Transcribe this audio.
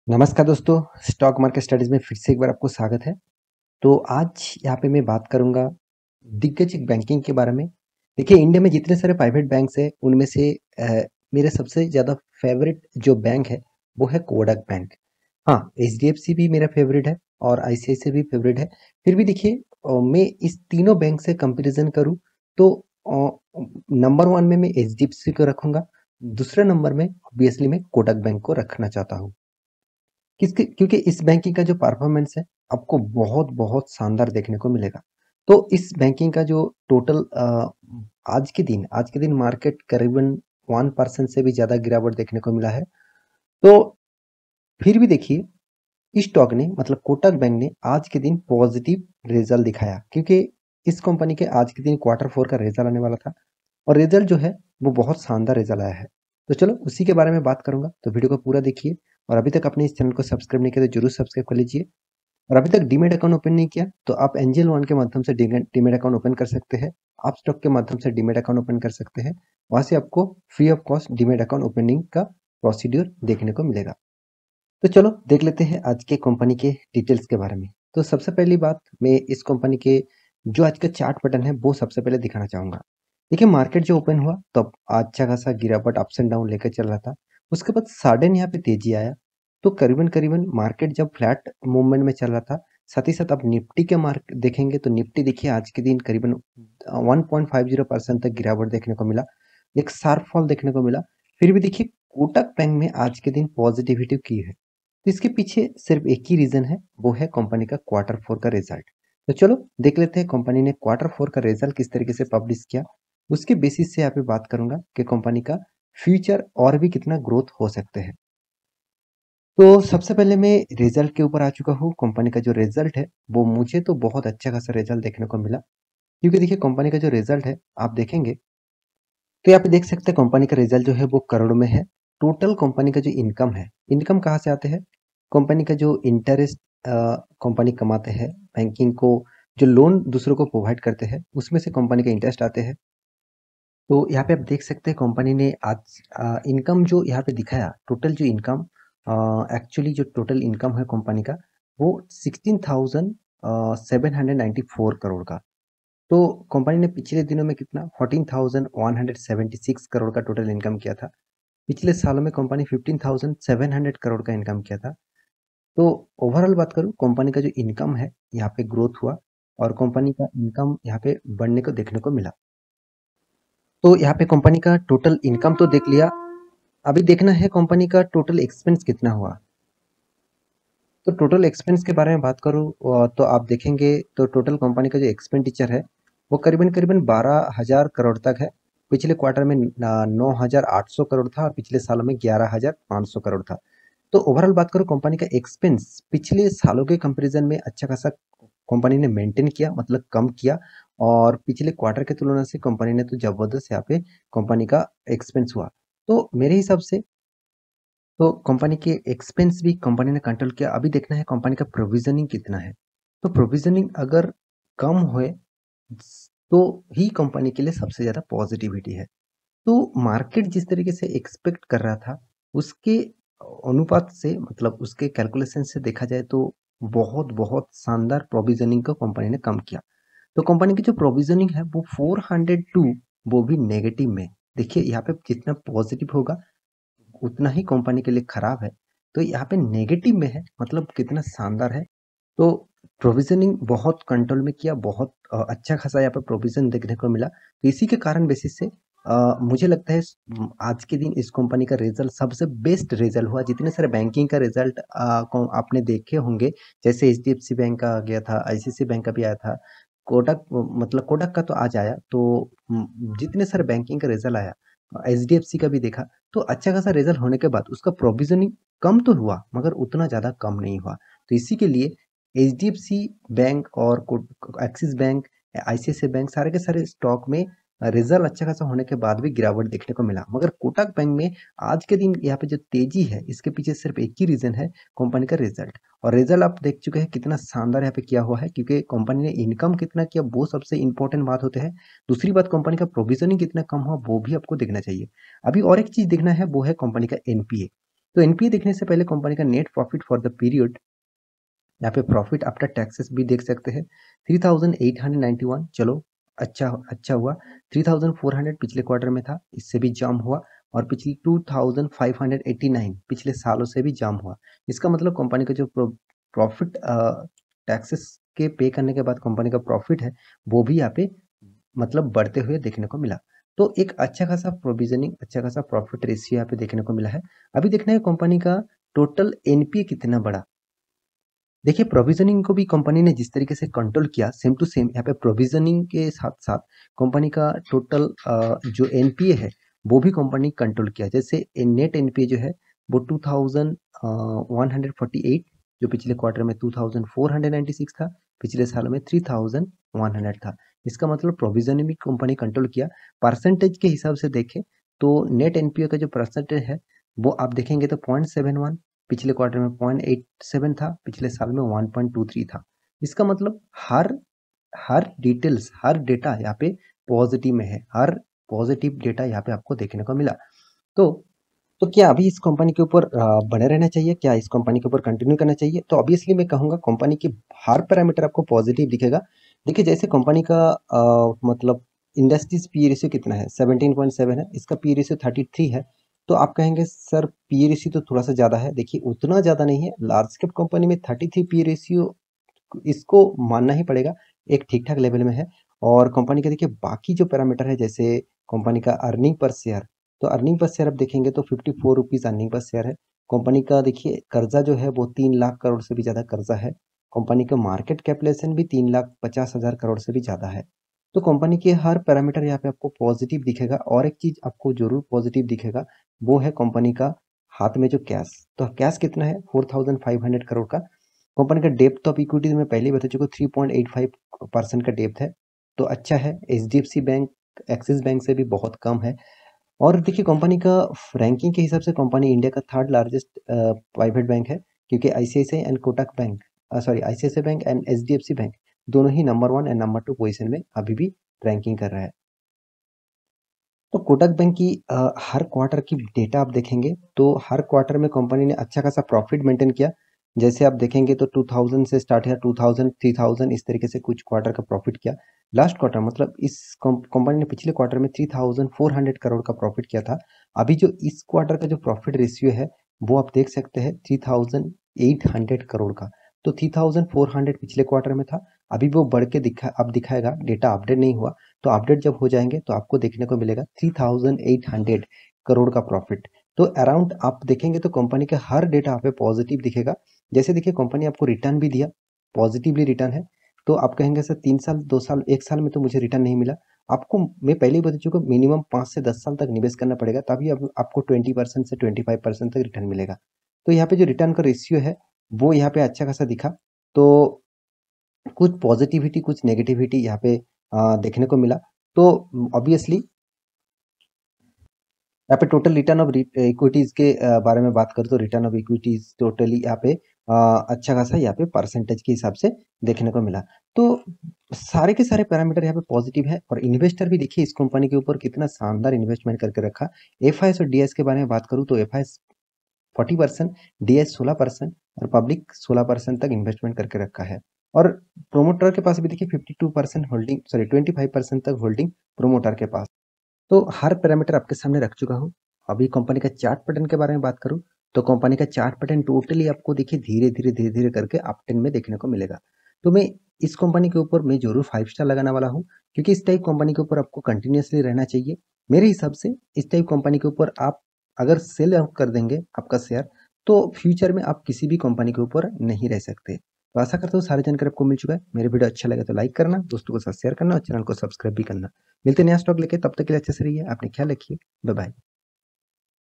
नमस्कार दोस्तों, stock market studies में फिर से एक बार आपको स्वागत है। तो आज यहाँ पे मैं बात करूँगा दिग्गज बैंकिंग के बारे में। देखिए इंडिया में जितने सारे प्राइवेट बैंक्स हैं उनमें से मेरे सबसे ज़्यादा फ़ेवरेट जो बैंक है वो है कोटक बैंक। हाँ, एचडीएफसी भी मेरा फ़ेवरेट है और आईसीआईसीआई भी फ़ेवरेट है। फिर भी देखिए मैं इस तीनों बैंक से कंपैरिज़न करूँ तो नंबर 1 में मैं एचडीएफसी को रखूँगा, दूसरे नंबर में ऑब्वियसली मैं कोटक बैंक को रखना चाहता हूँ। किसके क्योंकि इस बैंकिंग का जो परफॉर्मेंस है आपको बहुत शानदार देखने को मिलेगा। तो इस बैंकिंग का जो टोटल आज के दिन मार्केट करीबन 1% से भी ज़्यादा गिरावट देखने को मिला है। तो फिर भी देखिए इस स्टॉक ने मतलब कोटक बैंक ने आज के दिन पॉजिटिव रिजल्ट दिखाया क्योंकि इस कंपनी के आज के दिन क्वार्टर 4 का रिजल्ट आने वाला था और रिजल्ट जो है वो बहुत शानदार रिजल्ट आया है। तो चलो उसी के बारे में बात करूंगा, तो वीडियो को पूरा देखिए और अभी तक अपने इस चैनल को सब्सक्राइब नहीं किया तो जरूर सब्सक्राइब कर लीजिए। और अभी तक डीमेट अकाउंट ओपन नहीं किया तो आप एंजल वन के माध्यम से डीमेट अकाउंट ओपन कर सकते हैं। आप स्टॉक के माध्यम से डीमेट अकाउंट ओपन कर सकते हैं। वहां से आपको free of cost demat account opening का प्रोसीड्यूर देखने को मिलेगा। तो चलो देख लेते हैं आज के कंपनी के डिटेल्स के बारे में। तो सबसे पहली बात मैं इस कंपनी के जो आज का चार्ट पैटर्न है वो सबसे पहले दिखाना चाहूंगा। देखिए मार्केट जो ओपन हुआ तब अच्छा खासा गिरावट अप्स एंड डाउन लेकर चल रहा था। उसके बाद सडन यहाँ पे तेजी आया। तो करीबन करीबन मार्केट जब फ्लैट मूवमेंट में चल रहा था, साथ ही साथ आप निफ्टी के मार्क देखेंगे तो निफ्टी देखिए आज के दिन करीबन 1.50% तक गिरावट देखने को मिला। एक शार्प फॉल देखने को मिला। फिर भी देखिए कोटक बैंक में आज के दिन पॉजिटिविटी की है। तो इसके पीछे सिर्फ एक ही रीजन है, वो है कंपनी का क्वार्टर 4 का रिजल्ट। तो चलो देख लेते हैं कंपनी ने क्वार्टर 4 का रिजल्ट किस तरीके से पब्लिश किया। उसके बेसिस से यहाँ पे बात करूंगा कि कंपनी का फ्यूचर और भी कितना ग्रोथ हो सकते हैं। तो सबसे पहले मैं रिजल्ट के ऊपर आ चुका हूँ। कंपनी का जो रिजल्ट है वो मुझे तो बहुत अच्छा खासा रिजल्ट देखने को मिला क्योंकि देखिए कंपनी का जो रिजल्ट है आप देखेंगे तो यहाँ पे देख सकते हैं कंपनी का रिजल्ट जो है वो करोड़ में है। टोटल कंपनी का जो इनकम है, इनकम कहाँ से आते हैं? कंपनी का जो इंटरेस्ट कंपनी कमाते हैं, बैंकिंग को जो लोन दूसरों को प्रोवाइड करते हैं उसमें से कंपनी का इंटरेस्ट आते हैं। तो यहाँ पे आप देख सकते हैं कंपनी ने आज इनकम जो यहाँ पे दिखाया, टोटल जो इनकम एक्चुअली जो टोटल इनकम है कंपनी का वो 16,794 करोड़ का। तो कंपनी ने पिछले दिनों में कितना 14,176 करोड़ का टोटल इनकम किया था। पिछले सालों में कंपनी 15,700 करोड़ का इनकम किया था। तो ओवरऑल बात करूँ कंपनी का जो इनकम है यहाँ पे ग्रोथ हुआ और कंपनी का इनकम यहाँ पे बढ़ने को देखने को मिला। तो यहाँ पे कंपनी का टोटल इनकम तो देख लिया। अभी देखना है कंपनी का टोटल एक्सपेंस कितना हुआ। तो टोटल एक्सपेंस के बारे में बात करूँ तो आप देखेंगे तो टोटल कंपनी का जो एक्सपेंडिचर है वो करीबन करीबन 12,000 करोड़ तक है। पिछले क्वार्टर में 9,800 करोड़ था और पिछले सालों में 11,500 करोड़ था। तो ओवरऑल बात करूँ कंपनी का एक्सपेंस पिछले सालों के कंपैरिजन में अच्छा खासा कंपनी ने मेंटेन किया, मतलब कम किया। और पिछले क्वार्टर के तुलना से कंपनी ने तो जबरदस्त यहाँ पे कंपनी का एक्सपेंस हुआ। तो मेरे हिसाब से तो कंपनी के एक्सपेंस भी कंपनी ने कंट्रोल किया। अभी देखना है कंपनी का प्रोविजनिंग कितना है। तो प्रोविजनिंग अगर कम होए तो ही कंपनी के लिए सबसे ज़्यादा पॉजिटिविटी है। तो मार्केट जिस तरीके से एक्सपेक्ट कर रहा था उसके अनुपात से मतलब उसके कैलकुलेशन से देखा जाए तो बहुत शानदार प्रोविजनिंग को कंपनी ने कम किया। तो कंपनी की जो प्रोविजनिंग है वो 402, वो भी नेगेटिव में। देखिए यहाँ पे जितना पॉजिटिव होगा उतना ही कंपनी के लिए खराब है। तो यहाँ पे नेगेटिव में है मतलब कितना शानदार है। तो प्रोविजनिंग बहुत कंट्रोल में किया, बहुत अच्छा खासा यहाँ पे प्रोविजन देखने को मिला। तो इसी के कारण बेसिस से मुझे लगता है आज के दिन इस कंपनी का रिजल्ट सबसे बेस्ट रिजल्ट हुआ। जितने सारे बैंकिंग का रिजल्ट आपने देखे होंगे, जैसे एचडीएफसी बैंक का आ गया था, आईसीआईसीआई बैंक का भी आया था, कोटक मतलब कोटक का तो आज आया। तो जितने सारे बैंकिंग का रिजल्ट आया, एचडीएफसी का भी देखा, तो अच्छा खासा रिजल्ट होने के बाद उसका प्रोविजनिंग कम तो हुआ मगर उतना ज़्यादा कम नहीं हुआ। तो इसी के लिए एचडीएफसी बैंक और एक्सिस बैंक, आईसीआईसीआई बैंक सारे के सारे स्टॉक में रिजल्ट अच्छा खासा होने के बाद भी गिरावट देखने को मिला। मगर कोटक बैंक में आज के दिन यहाँ पे जो तेजी है इसके पीछे सिर्फ एक ही रीजन है, कंपनी का रिजल्ट। और रिजल्ट आप देख चुके हैं कितना शानदार यहाँ पे किया हुआ है क्योंकि कंपनी ने इनकम कितना किया वो सबसे इंपॉर्टेंट बात होते हैं। दूसरी बात कंपनी का प्रोविजनिंग कितना कम हुआ वो भी आपको देखना चाहिए। अभी और एक चीज देखना है वो है कंपनी का एनपीए। तो एनपीए देखने से पहले कंपनी का net profit for the period, यहाँ पे प्रॉफिट आफ्टर टैक्सेस भी देख सकते हैं 3891, चलो अच्छा अच्छा हुआ। 3400 पिछले क्वार्टर में था, इससे भी जाम हुआ, और पिछले 2589 पिछले सालों से भी जाम हुआ। इसका मतलब कंपनी का जो प्रॉफिट टैक्सेस के पे करने के बाद कंपनी का प्रॉफिट है वो भी यहाँ पे मतलब बढ़ते हुए देखने को मिला। तो एक अच्छा खासा प्रोविजनिंग, अच्छा खासा प्रॉफिट रेशियो यहाँ पे देखने को मिला है। अभी देखना है कंपनी का टोटल एनपीए कितना बड़ा। देखिए प्रोविजनिंग को भी कंपनी ने जिस तरीके से कंट्रोल किया, सेम टू सेम यहाँ पे प्रोविजनिंग के साथ साथ कंपनी का टोटल जो एनपीए है वो भी कंपनी कंट्रोल किया। जैसे नेट एनपीए जो है वो 2148, जो पिछले क्वार्टर में 2496 था, पिछले साल में 3100 था। इसका मतलब प्रोविजनिंग भी कंपनी कंट्रोल किया। परसेंटेज के हिसाब से देखें तो नेट एनपीए का जो परसेंटेज है वो आप देखेंगे तो 0.71, पिछले क्वार्टर में 0.87 था, पिछले साल में 1.23 था। इसका मतलब हर हर डिटेल्स, हर डेटा यहाँ पे पॉजिटिव में है, हर पॉजिटिव डेटा यहाँ पे आपको देखने को मिला। तो क्या अभी इस कंपनी के ऊपर बने रहना चाहिए, क्या इस कंपनी के ऊपर कंटिन्यू करना चाहिए? तो ऑब्वियसली मैं कहूँगा कंपनी की हर पैरामीटर आपको पॉजिटिव दिखेगा। देखिए जैसे कंपनी का मतलब इंडस्ट्रीज पी रेशियो कितना है, 17.7 है, इसका पी रेशियो 33 है। तो आप कहेंगे सर पी रेशियो तो थोड़ा सा ज़्यादा है। देखिए उतना ज़्यादा नहीं है, लार्ज कैप कंपनी में 33 पी रेशियो इसको मानना ही पड़ेगा, एक ठीक ठाक लेवल में है। और कंपनी का देखिए बाकी जो पैरामीटर है, जैसे कंपनी का अर्निंग पर शेयर, तो अर्निंग पर शेयर आप देखेंगे तो 54 रुपीज़ अर्निंग पर शेयर है। कंपनी का देखिए कर्जा जो है वो 3 लाख करोड़ से भी ज़्यादा कर्जा है। कंपनी का मार्केट कैपिटलाइजेशन भी 3,50,000 करोड़ से भी ज़्यादा है। तो कंपनी के हर पैरामीटर यहाँ पे आपको पॉजिटिव दिखेगा। और एक चीज़ आपको जरूर पॉजिटिव दिखेगा, वो है कंपनी का हाथ में जो कैश। तो कैश कितना है, 4500 करोड़ का। कंपनी का डेप्थ ऑफ इक्विटी में पहले ही बता चुका, 3.85% का डेप्थ है, तो अच्छा है। एचडीएफसी बैंक, एक्सिस बैंक से भी बहुत कम है। और देखिए कंपनी का रैंकिंग के हिसाब से कंपनी इंडिया का थर्ड लार्जेस्ट प्राइवेट बैंक है, क्योंकि ICICI and Kotak bank, sorry ICICI bank and HDFC bank दोनों ही नंबर 1 एंड नंबर 2 पोजीशन में अभी भी रैंकिंग कर रहा है। तो कोटक बैंक की हर क्वार्टर की डेटा आप देखेंगे तो हर क्वार्टर में कंपनी ने अच्छा खासा प्रॉफिट मेंटेन किया। जैसे आप देखेंगे तो 2000 से स्टार्ट है, 2000, 3000 इस तरीके से कुछ क्वार्टर का प्रॉफिट किया। लास्ट क्वार्टर मतलब इस कंपनी ने पिछले क्वार्टर में 3400 करोड़ का प्रॉफिट किया था। अभी जो इस क्वार्टर का जो प्रॉफिट रेशियो है वो आप देख सकते हैं 3800 करोड़ का। तो 3400 पिछले क्वार्टर में था, अभी वो बढ़ के अब दिखाएगा, डेटा अपडेट नहीं हुआ, तो अपडेट जब हो जाएंगे तो आपको देखने को मिलेगा 3800 करोड़ का प्रॉफिट। तो अराउंड आप देखेंगे तो कंपनी का हर डेटा आप पे पॉजिटिव दिखेगा। जैसे देखिए कंपनी आपको रिटर्न भी दिया, पॉजिटिवली रिटर्न है। तो आप कहेंगे सर 3 साल, 2 साल, 1 साल में तो मुझे रिटर्न नहीं मिला। आपको मैं पहले ही बता चुका, मिनिमम 5 से 10 साल तक निवेश करना पड़ेगा, तभी आपको 20% से 25% तक रिटर्न मिलेगा। तो यहाँ पे जो रिटर्न का रेशियो है वो यहाँ पे अच्छा खासा दिखा। तो कुछ पॉजिटिविटी, कुछ नेगेटिविटी यहाँ पे देखने को मिला। तो ऑब्वियसली यहाँ पे टोटल रिटर्न ऑफ इक्विटीज के बारे में बात करें तो रिटर्न ऑफ इक्विटीज टोटली यहाँ पे अच्छा खासा यहाँ पे परसेंटेज के हिसाब से देखने को मिला। तो सारे के सारे पैरामीटर यहाँ पे पॉजिटिव है। और इन्वेस्टर भी देखिए इस कंपनी के ऊपर कितना शानदार इन्वेस्टमेंट करके रखा। एफआईएस और डीएस के बारे में बात करूँ तो एफआईएस 40%, डीएस 16% और पब्लिक 16% तक इन्वेस्टमेंट करके रखा है। और प्रोमोटर के पास भी देखिए 52% होल्डिंग, सॉरी 25% तक होल्डिंग प्रोमोटर के पास। तो हर पैरामीटर आपके सामने रख चुका हूँ। अभी कंपनी का चार्ट पैटर्न के बारे में बात करूँ तो कंपनी का चार्ट पैटर्न टोटली आपको देखिए धीरे धीरे धीरे धीरे करके अप ट्रेंड में देखने को मिलेगा। तो मैं इस कंपनी के ऊपर मैं जरूर 5 स्टार लगाने वाला हूँ, क्योंकि इस टाइप कंपनी के ऊपर आपको कंटिन्यूसली रहना चाहिए। मेरे हिसाब से इस टाइप कंपनी के ऊपर आप अगर सेल आउट कर देंगे आपका शेयर, तो फ्यूचर में आप किसी भी कंपनी के ऊपर नहीं रह सकते। तो आशा करता हूँ सारी जानकारी आपको मिल चुका है। मेरे वीडियो अच्छा लगे तो लाइक करना, दोस्तों के साथ शेयर करना और चैनल को सब्सक्राइब भी करना। मिलते हैं नया स्टॉक लेके, तब तक के लिए अच्छे से रहिए, अपने ख्याल रखिए, बाय बाय।